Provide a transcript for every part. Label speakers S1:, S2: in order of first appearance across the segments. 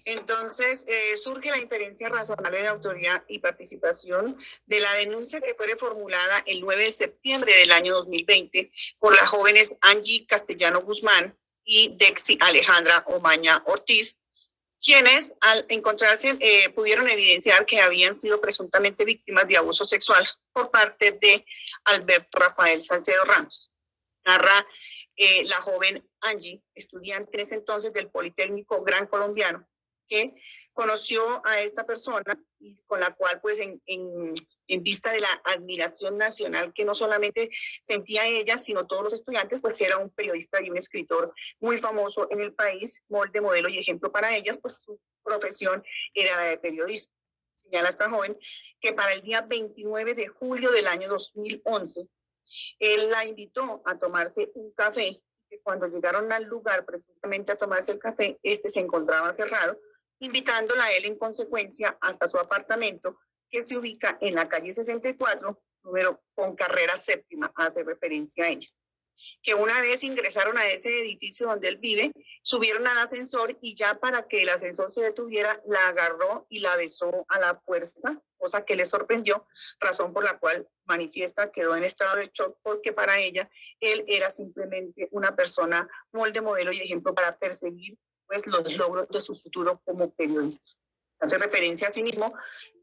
S1: Entonces, surge la inferencia razonable de autoría y participación de la denuncia que fue reformulada el 9 de septiembre del año 2020 por las jóvenes Angie Castellano Guzmán y Dexy Alejandra Omaña Ortiz, quienes al encontrarse pudieron evidenciar que habían sido presuntamente víctimas de abuso sexual por parte de Alberto Rafael Salcedo Ramos. Narra la joven Angie, estudiante en ese entonces del Politécnico Gran Colombiano, que conoció a esta persona y con la cual pues en vista de la admiración nacional que no solamente sentía ella, sino todos los estudiantes, pues era un periodista y un escritor muy famoso en el país, molde, modelo y ejemplo para ellas, pues su profesión era la de periodismo. Señala esta joven que para el día 29 de julio del año 2011, él la invitó a tomarse un café, que cuando llegaron al lugar presuntamente a tomarse el café, este se encontraba cerrado, invitándola a él en consecuencia hasta su apartamento, que se ubica en la calle 64, número con carrera séptima, hace referencia a ella. Que una vez ingresaron a ese edificio donde él vive, subieron al ascensor y ya para que el ascensor se detuviera, la agarró y la besó a la fuerza, cosa que le sorprendió, razón por la cual manifiesta quedó en estado de shock porque para ella él era simplemente una persona molde, modelo y ejemplo para perseguir pues los logros de su futuro como periodista. Hace referencia a sí mismo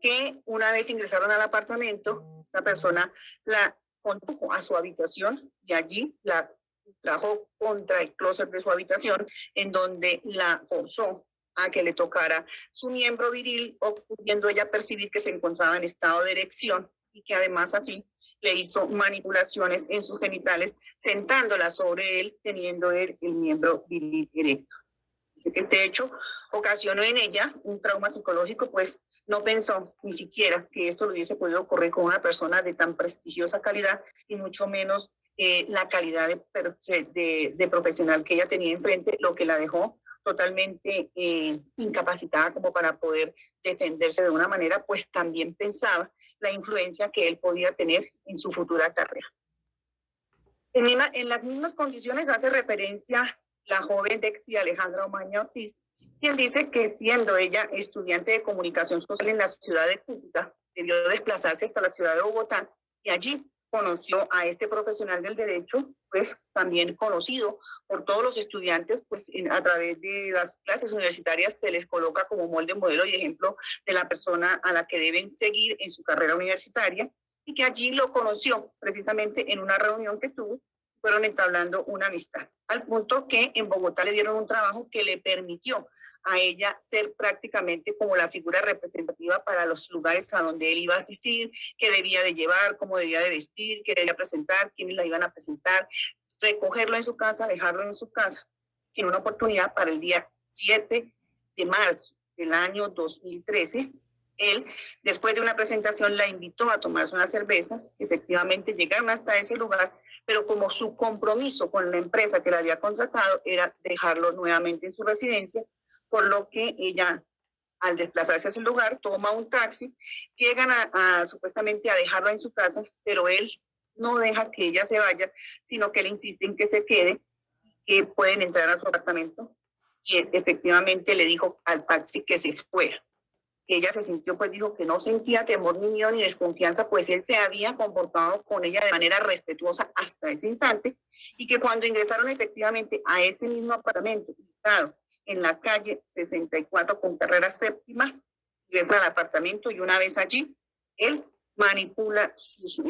S1: que una vez ingresaron al apartamento, esta persona la condujo a su habitación y allí la trajo contra el closet de su habitación, en donde la forzó a que le tocara su miembro viril, pudiendo ella percibir que se encontraba en estado de erección y que además así le hizo manipulaciones en sus genitales, sentándola sobre él, teniendo él el miembro viril erecto. Dice que este hecho ocasionó en ella un trauma psicológico, pues no pensó ni siquiera que esto le hubiese podido ocurrir con una persona de tan prestigiosa calidad y mucho menos la calidad de profesional que ella tenía enfrente, lo que la dejó totalmente incapacitada como para poder defenderse de una manera, pues también pensaba la influencia que él podía tener en su futura carrera. En las mismas condiciones hace referencia la joven Dexy Alejandra Omaña Ortiz, quien dice que siendo ella estudiante de comunicación social en la ciudad de Cúcuta, debió desplazarse hasta la ciudad de Bogotá y allí conoció a este profesional del derecho, pues también conocido por todos los estudiantes, pues a través de las clases universitarias se les coloca como molde, modelo y ejemplo de la persona a la que deben seguir en su carrera universitaria, y que allí lo conoció precisamente en una reunión que tuvo, fueron entablando una amistad, al punto que en Bogotá le dieron un trabajo que le permitió a ella ser prácticamente como la figura representativa para los lugares a donde él iba a asistir, qué debía de llevar, cómo debía de vestir, qué debía presentar, quiénes la iban a presentar, recogerlo en su casa, dejarlo en su casa. En una oportunidad para el día 7 de marzo del año 2013, él, después de una presentación, la invitó a tomarse una cerveza. Efectivamente, llegaron hasta ese lugar, pero como su compromiso con la empresa que la había contratado era dejarlo nuevamente en su residencia, por lo que ella, al desplazarse a ese lugar, toma un taxi, llegan supuestamente a dejarlo en su casa, pero él no deja que ella se vaya, sino que él insiste en que se quede, que pueden entrar a su apartamento, y él efectivamente le dijo al taxi que se fuera. Ella se sintió, pues dijo que no sentía temor ni miedo ni desconfianza, pues él se había comportado con ella de manera respetuosa hasta ese instante, y que cuando ingresaron efectivamente a ese mismo apartamento, ubicado en la calle 64 con carrera séptima, ingresa al apartamento y una vez allí, él manipula sus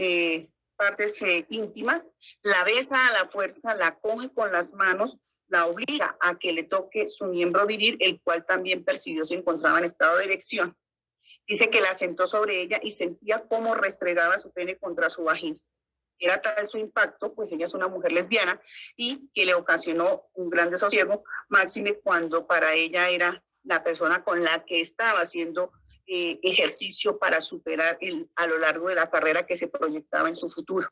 S1: partes íntimas, la besa a la fuerza, la coge con las manos, la obliga a que le toque su miembro viril, el cual también percibió se encontraba en estado de erección. Dice que la sentó sobre ella y sentía cómo restregaba su pene contra su vagina. Era tal su impacto, pues ella es una mujer lesbiana, y que le ocasionó un gran desasosiego, máxime cuando para ella era la persona con la que estaba haciendo ejercicio para superar a lo largo de la carrera que se proyectaba en su futuro.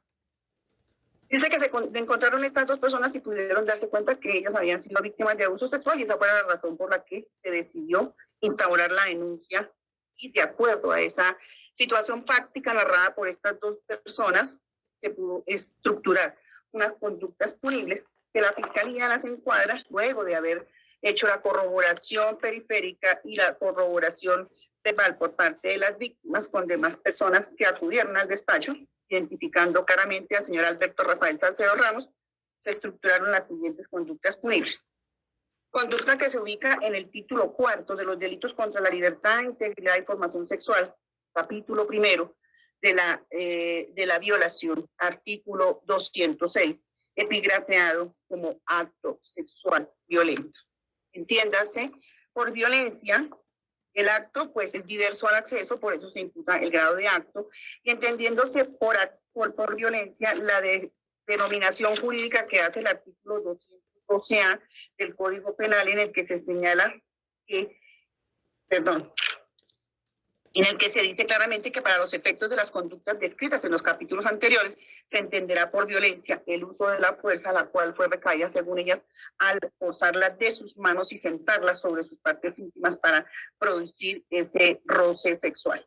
S1: Dice que se encontraron estas dos personas y pudieron darse cuenta que ellas habían sido víctimas de abuso sexual, y esa fue la razón por la que se decidió instaurar la denuncia, y de acuerdo a esa situación fáctica narrada por estas dos personas, se pudo estructurar unas conductas punibles que la Fiscalía las encuadra luego de haber hecho la corroboración periférica y la corroboración verbal por parte de las víctimas con demás personas que acudieron al despacho, identificando claramente al señor Alberto Rafael Salcedo Ramos, se estructuraron las siguientes conductas punibles. Conducta que se ubica en el título 4 de los delitos contra la libertad, integridad y formación sexual, capítulo 1 de la violación, artículo 206, epigrafeado como acto sexual violento. Entiéndase, por violencia, el acto pues es diverso al acceso, por eso se imputa el grado de acto, y entendiéndose por violencia la denominación jurídica que hace el artículo 212A del Código Penal, en el que se señala que, en el que se dice claramente que para los efectos de las conductas descritas en los capítulos anteriores se entenderá por violencia el uso de la fuerza, la cual fue recaída, según ellas, al forzarla de sus manos y sentarla sobre sus partes íntimas para producir ese roce sexual.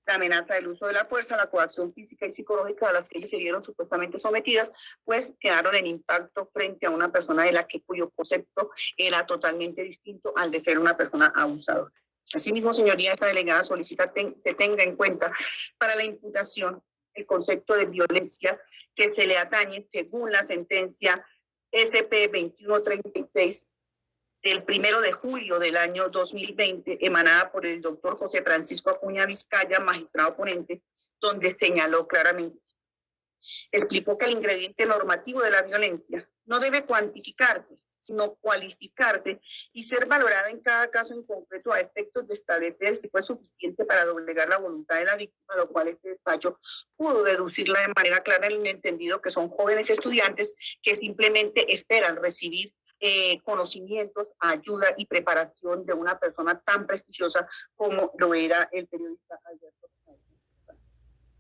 S1: La amenaza del uso de la fuerza, la coacción física y psicológica a las que ellas se vieron supuestamente sometidas, pues quedaron en impacto frente a una persona de la que cuyo concepto era totalmente distinto al de ser una persona abusadora. Asimismo, señoría, esta delegada solicita se tenga en cuenta para la imputación el concepto de violencia que se le atañe según la sentencia SP 2136 del 1 de julio del año 2020, emanada por el doctor José Francisco Acuña Vizcaya, magistrado ponente, donde señaló claramente. Explicó que el ingrediente normativo de la violencia no debe cuantificarse, sino cualificarse y ser valorada en cada caso en concreto a efectos de establecer si fue suficiente para doblegar la voluntad de la víctima, lo cual este despacho pudo deducirla de manera clara en el entendido que son jóvenes estudiantes que simplemente esperan recibir conocimientos, ayuda y preparación de una persona tan prestigiosa como lo era el periodista Alberto.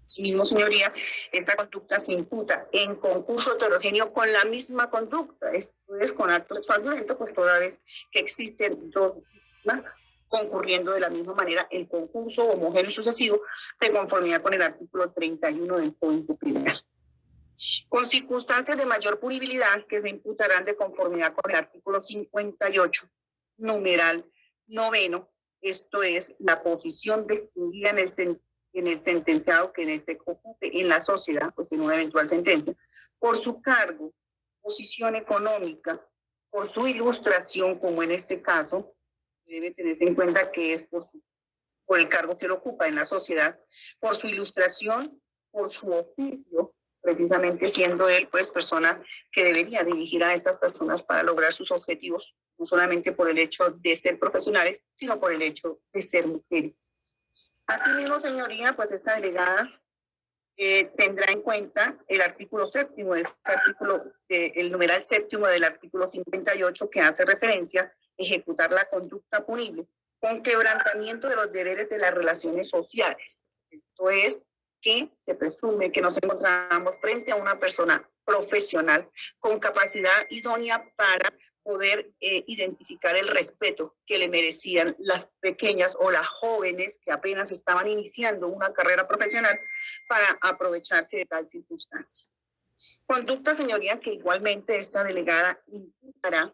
S1: Asimismo, señoría, esta conducta se imputa en concurso heterogéneo con la misma conducta, esto es con acto sexual violento, pues toda vez que existen dos víctimas concurriendo de la misma manera el concurso homogéneo y sucesivo de conformidad con el artículo 31 del Código Penal. Con circunstancias de mayor punibilidad que se imputarán de conformidad con el artículo 58, numeral 9, esto es la posición distinguida en el sentenciado que en este ocupe en la sociedad, pues en una eventual sentencia, por su cargo, posición económica, por su ilustración, como en este caso, debe tenerse en cuenta que es por el cargo que lo ocupa en la sociedad, por su ilustración, por su oficio, precisamente siendo él pues persona que debería dirigir a estas personas para lograr sus objetivos, no solamente por el hecho de ser profesionales, sino por el hecho de ser mujeres. Asimismo, señoría, pues esta delegada tendrá en cuenta el artículo 7 de este artículo, el numeral 7 del artículo 58, que hace referencia a ejecutar la conducta punible con quebrantamiento de los deberes de las relaciones sociales. Esto es que se presume que nos encontramos frente a una persona profesional con capacidad idónea para poder identificar el respeto que le merecían las pequeñas o las jóvenes que apenas estaban iniciando una carrera profesional para aprovecharse de tal circunstancia. Conducta, señoría, que igualmente esta delegada imputará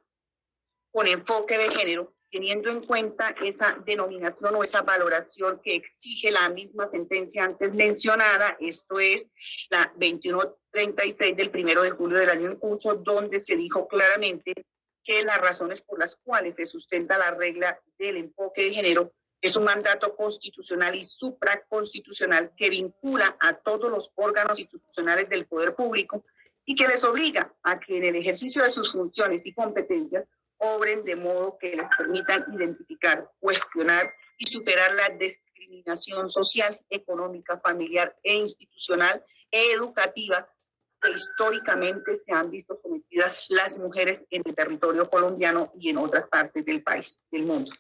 S1: con enfoque de género, teniendo en cuenta esa denominación o esa valoración que exige la misma sentencia antes mencionada, esto es la 2136 del 1 de julio del año en curso, donde se dijo claramente que las razones por las cuales se sustenta la regla del enfoque de género es un mandato constitucional y supraconstitucional que vincula a todos los órganos institucionales del poder público y que les obliga a que en el ejercicio de sus funciones y competencias obren de modo que les permitan identificar, cuestionar y superar la discriminación social, económica, familiar e institucional e educativa que históricamente se han visto sometidas las mujeres en el territorio colombiano y en otras partes del país, del mundo.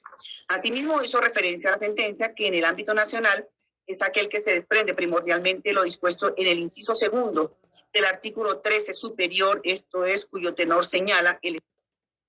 S1: Asimismo, hizo referencia a la sentencia que en el ámbito nacional es aquel que se desprende primordialmente lo dispuesto en el inciso segundo del artículo 13 superior, esto es, cuyo tenor señala el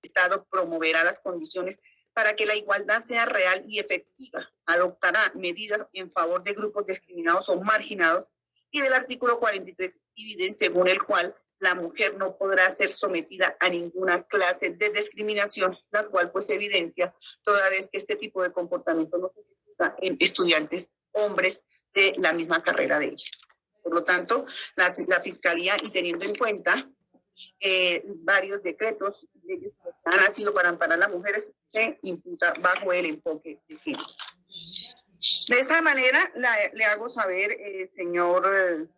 S1: Estado promoverá las condiciones para que la igualdad sea real y efectiva, adoptará medidas en favor de grupos discriminados o marginados, y del artículo 43 dividen según el cual la mujer no podrá ser sometida a ninguna clase de discriminación, la cual pues evidencia toda vez que este tipo de comportamiento no se ejecuta en estudiantes hombres de la misma carrera de ellos. Por lo tanto, la Fiscalía, y teniendo en cuenta varios decretos y leyes que han nacido para amparar a las mujeres, se imputa bajo el enfoque de género. De esta manera le hago saber, señor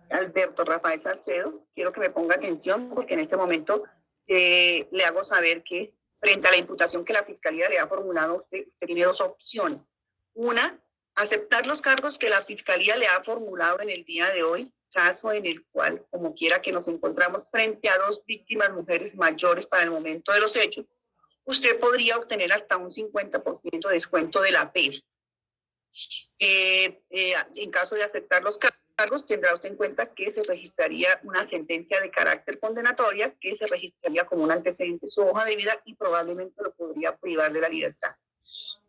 S1: Alberto Rafael Salcedo, quiero que me ponga atención porque en este momento le hago saber que frente a la imputación que la Fiscalía le ha formulado a usted, usted tiene dos opciones. Una, aceptar los cargos que la Fiscalía le ha formulado en el día de hoy, caso en el cual, como quiera que nos encontramos frente a dos víctimas mujeres mayores para el momento de los hechos, usted podría obtener hasta un 50% de descuento de la pena. En caso de aceptar los cargos, tendrá usted en cuenta que se registraría una sentencia de carácter condenatoria que se registraría como un antecedente en su hoja de vida y probablemente lo podría privar de la libertad.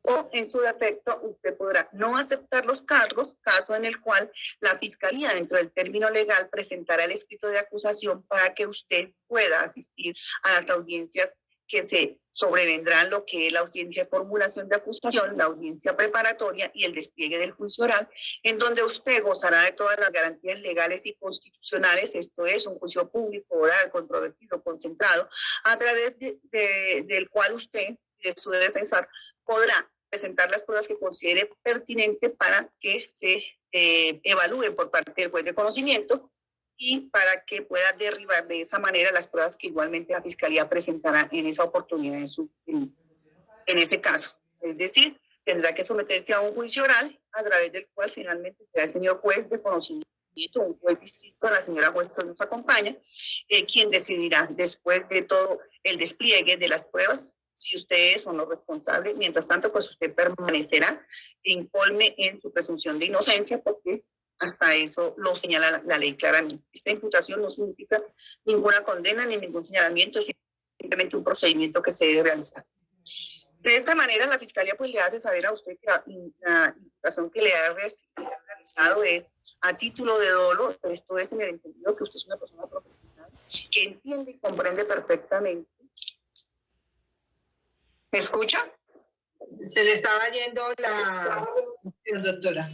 S1: O en su defecto, usted podrá no aceptar los cargos, caso en el cual la Fiscalía, dentro del término legal, presentará el escrito de acusación para que usted pueda asistir a las audiencias que se sobrevendrán, lo que es la audiencia de formulación de acusación, la audiencia preparatoria y el despliegue del juicio oral, en donde usted gozará de todas las garantías legales y constitucionales, esto es, un juicio público, oral, controvertido, concentrado, a través del cual usted, de su defensor, podrá presentar las pruebas que considere pertinente para que se evalúen por parte del juez de conocimiento y para que pueda derribar de esa manera las pruebas que igualmente la Fiscalía presentará en esa oportunidad, en ese caso. Es decir, tendrá que someterse a un juicio oral a través del cual finalmente será el señor juez de conocimiento, un juez distinto a la señora juez que nos acompaña, quien decidirá después de todo el despliegue de las pruebas si usted es o no responsable. Mientras tanto, pues usted permanecerá incolme en su presunción de inocencia porque hasta eso lo señala la ley claramente. Esta imputación no significa ninguna condena ni ningún señalamiento, es simplemente un procedimiento que se debe realizar. De esta manera, la Fiscalía pues le hace saber a usted que la imputación que le ha realizado es a título de dolo, esto es en el entendido que usted es una persona profesional que entiende y comprende perfectamente. ¿Me escucha?
S2: Se le estaba yendo la doctora.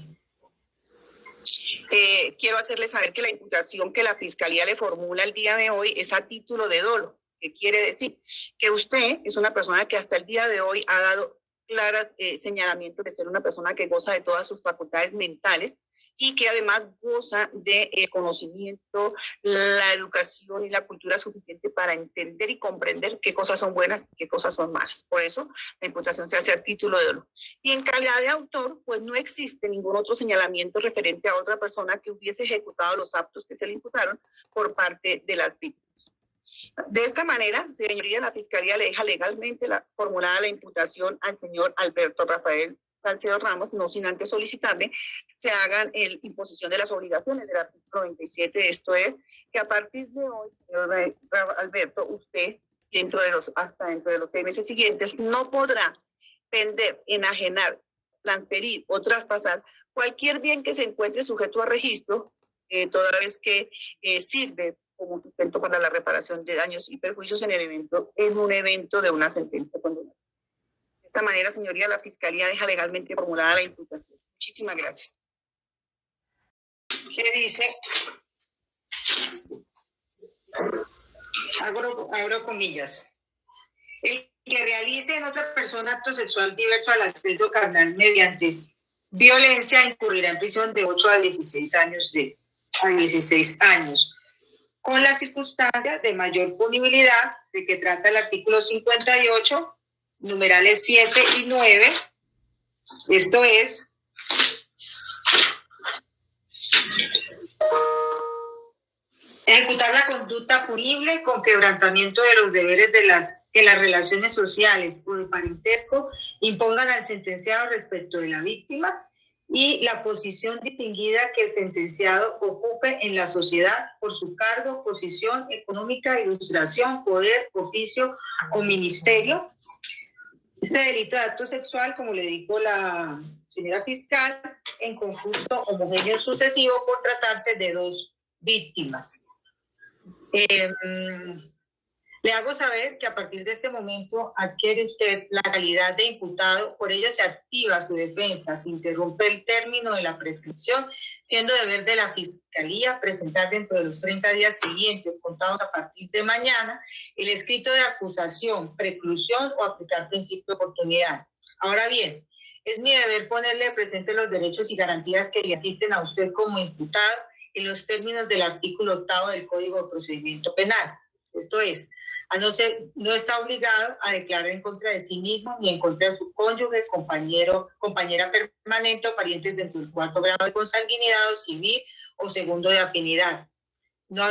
S1: Quiero hacerle saber que la imputación que la Fiscalía le formula el día de hoy es a título de dolo. ¿Qué quiere decir? Que usted es una persona que hasta el día de hoy ha dado claras señalamientos de ser una persona que goza de todas sus facultades mentales y que además goza de conocimiento, la educación y la cultura suficiente para entender y comprender qué cosas son buenas y qué cosas son malas. Por eso la imputación se hace a título de dolo. Y en calidad de autor, pues no existe ningún otro señalamiento referente a otra persona que hubiese ejecutado los actos que se le imputaron por parte de las víctimas. De esta manera, señoría, la Fiscalía le deja legalmente formulada la imputación al señor Alberto Rafael Salcedo Ramos, no sin antes solicitarle se hagan imposición de las obligaciones del artículo 97. Esto es que a partir de hoy, señor Alberto, usted hasta dentro de los 6 meses siguientes no podrá vender, enajenar, transferir o traspasar cualquier bien que se encuentre sujeto a registro, toda vez que sirve como sustento para la reparación de daños y perjuicios en un evento de una sentencia condenatoria. De esta manera, señoría, la Fiscalía deja legalmente formulada la imputación. Muchísimas gracias.
S2: ¿Qué dice? Abro comillas. El que realice en otra persona acto sexual diverso al acceso carnal mediante violencia incurrirá en prisión de 8 a 16 años con las circunstancias de mayor punibilidad de que trata el artículo 58, numerales 7 y 9. Esto es ejecutar la conducta punible con quebrantamiento de los deberes que las relaciones sociales o de parentesco impongan al sentenciado respecto de la víctima y la posición distinguida que el sentenciado ocupe en la sociedad por su cargo, posición económica, ilustración, poder, oficio o ministerio. Este delito de acto sexual, como le dijo la señora fiscal, en conjunto homogéneo sucesivo por tratarse de dos víctimas. Le hago saber que a partir de este momento adquiere usted la calidad de imputado, por ello se activa su defensa, se interrumpe el término de la prescripción, siendo deber de la Fiscalía presentar dentro de los 30 días siguientes, contados a partir de mañana, el escrito de acusación, preclusión o aplicar principio de oportunidad. Ahora bien, es mi deber ponerle presente los derechos y garantías que le asisten a usted como imputado en los términos del artículo 8 del Código de Procedimiento Penal. Esto es, no está obligado a declarar en contra de sí mismo ni en contra de su cónyuge, compañera permanente o parientes dentro del 4º grado de consanguinidad o civil o 2º de afinidad. No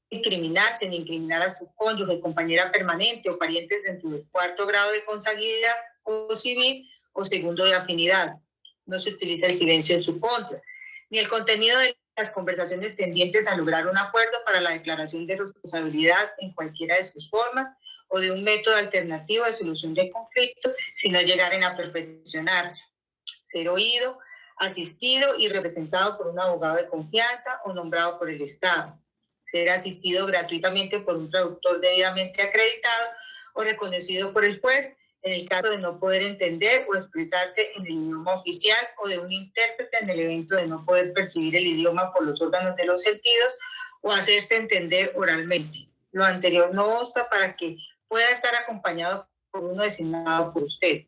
S2: incriminarse ni incriminar a su cónyuge, compañera permanente o parientes dentro del 4º grado de consanguinidad o civil o 2º de afinidad. No se utiliza el silencio en su contra, ni el contenido de las conversaciones tendientes a lograr un acuerdo para la declaración de responsabilidad en cualquiera de sus formas o de un método alternativo de solución de conflictos si no llegaren a perfeccionarse. Ser oído, asistido y representado por un abogado de confianza o nombrado por el Estado. Ser asistido gratuitamente por un traductor debidamente acreditado o reconocido por el juez en el caso de no poder entender o expresarse en el idioma oficial o de un intérprete en el evento de no poder percibir el idioma por los órganos de los sentidos o hacerse entender oralmente. Lo anterior no obsta para que pueda estar acompañado por uno designado por usted.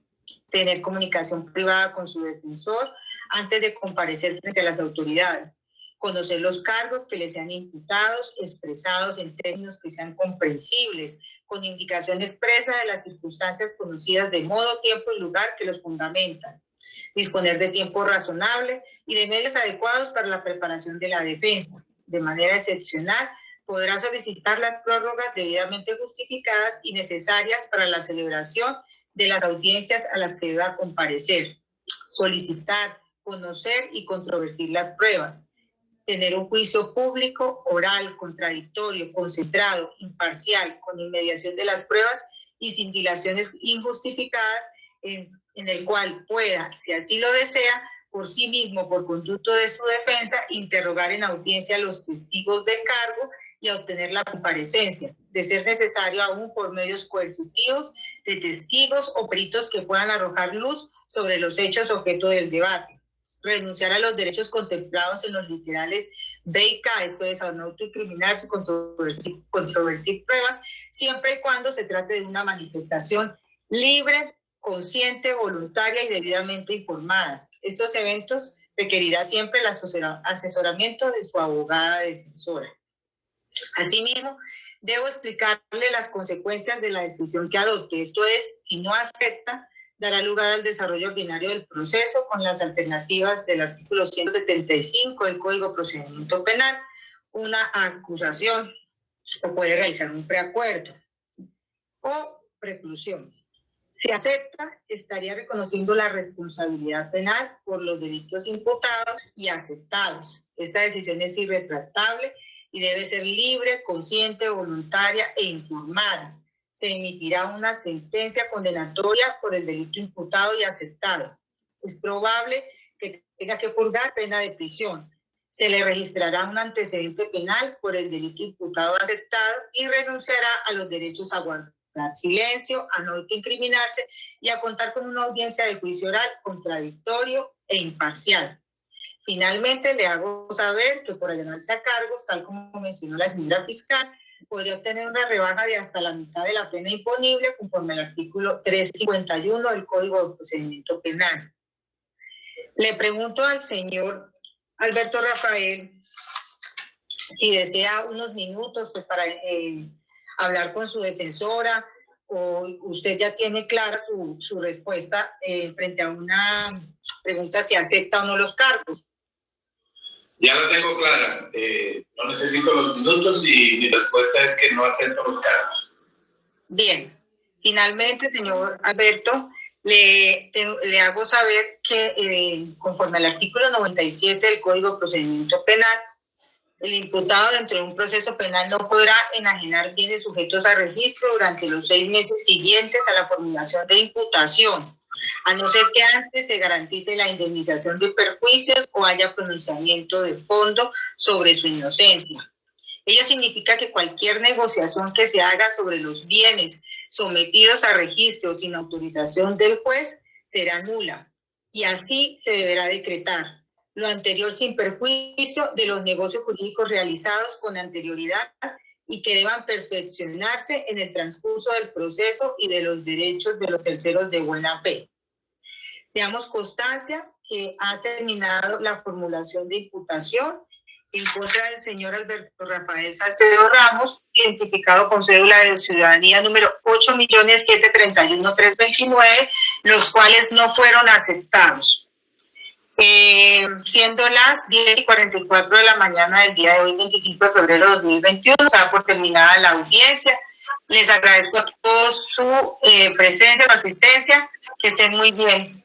S2: Tener comunicación privada con su defensor antes de comparecer frente a las autoridades. Conocer los cargos que le sean imputados, expresados en términos que sean comprensibles, con indicación expresa de las circunstancias conocidas de modo, tiempo y lugar que los fundamentan. Disponer de tiempo razonable y de medios adecuados para la preparación de la defensa. De manera excepcional, podrá solicitar las prórrogas debidamente justificadas y necesarias para la celebración de las audiencias a las que deba comparecer. Solicitar, conocer y controvertir las pruebas. Tener un juicio público, oral, contradictorio, concentrado, imparcial, con inmediación de las pruebas y sin dilaciones injustificadas, en el cual pueda, si así lo desea, por sí mismo, por conducto de su defensa, interrogar en audiencia a los testigos de cargo y a obtener la comparecencia, de ser necesario aún por medios coercitivos de testigos o peritos que puedan arrojar luz sobre los hechos objeto del debate. Renunciar a los derechos contemplados en los literales B y K, esto es, a no autoincriminarse, controvertir pruebas, siempre y cuando se trate de una manifestación libre, consciente, voluntaria y debidamente informada. Estos eventos requerirá siempre el asesoramiento de su abogada defensora. Asimismo, debo explicarle las consecuencias de la decisión que adopte, esto es, si no acepta, dará lugar al desarrollo ordinario del proceso con las alternativas del artículo 175 del Código de Procedimiento Penal, una acusación o puede realizar un preacuerdo o preclusión. Si acepta, estaría reconociendo la responsabilidad penal por los delitos imputados y aceptados. Esta decisión es irretractable y debe ser libre, consciente, voluntaria e informada. Se emitirá una sentencia condenatoria por el delito imputado y aceptado. Es probable que tenga que purgar pena de prisión. Se le registrará un antecedente penal por el delito imputado o aceptado y renunciará a los derechos a guardar silencio, a no incriminarse y a contar con una audiencia de juicio oral contradictorio e imparcial. Finalmente, le hago saber que por allanarse a cargos, tal como mencionó la señora fiscal, podría obtener una rebaja de hasta la mitad de la pena imponible conforme al artículo 351 del Código de Procedimiento Penal. Le pregunto al señor Alberto Rafael si desea unos minutos pues, para hablar con su defensora o usted ya tiene clara su respuesta frente a una pregunta si acepta o no los cargos.
S3: Ya la tengo clara. No necesito los minutos y mi respuesta es que no acepto los cargos.
S2: Bien. Finalmente, señor Alberto, le hago saber que conforme al artículo 97 del Código de Procedimiento Penal, el imputado dentro de un proceso penal no podrá enajenar bienes sujetos a registro durante los 6 meses siguientes a la formulación de imputación, a no ser que antes se garantice la indemnización de perjuicios o haya pronunciamiento de fondo sobre su inocencia. Ello significa que cualquier negociación que se haga sobre los bienes sometidos a registro sin autorización del juez será nula y así se deberá decretar. Lo anterior sin perjuicio de los negocios jurídicos realizados con anterioridad y que deban perfeccionarse en el transcurso del proceso y de los derechos de los terceros de buena fe. Damos constancia que ha terminado la formulación de imputación en contra del señor Alberto Rafael Salcedo Ramos, identificado con cédula de ciudadanía número 8.731.329, los cuales no fueron aceptados. Siendo las 10:44 de la mañana del día de hoy, 25 de febrero de 2021, se da por terminada la audiencia. Les agradezco a todos su presencia, su asistencia, que estén muy bien.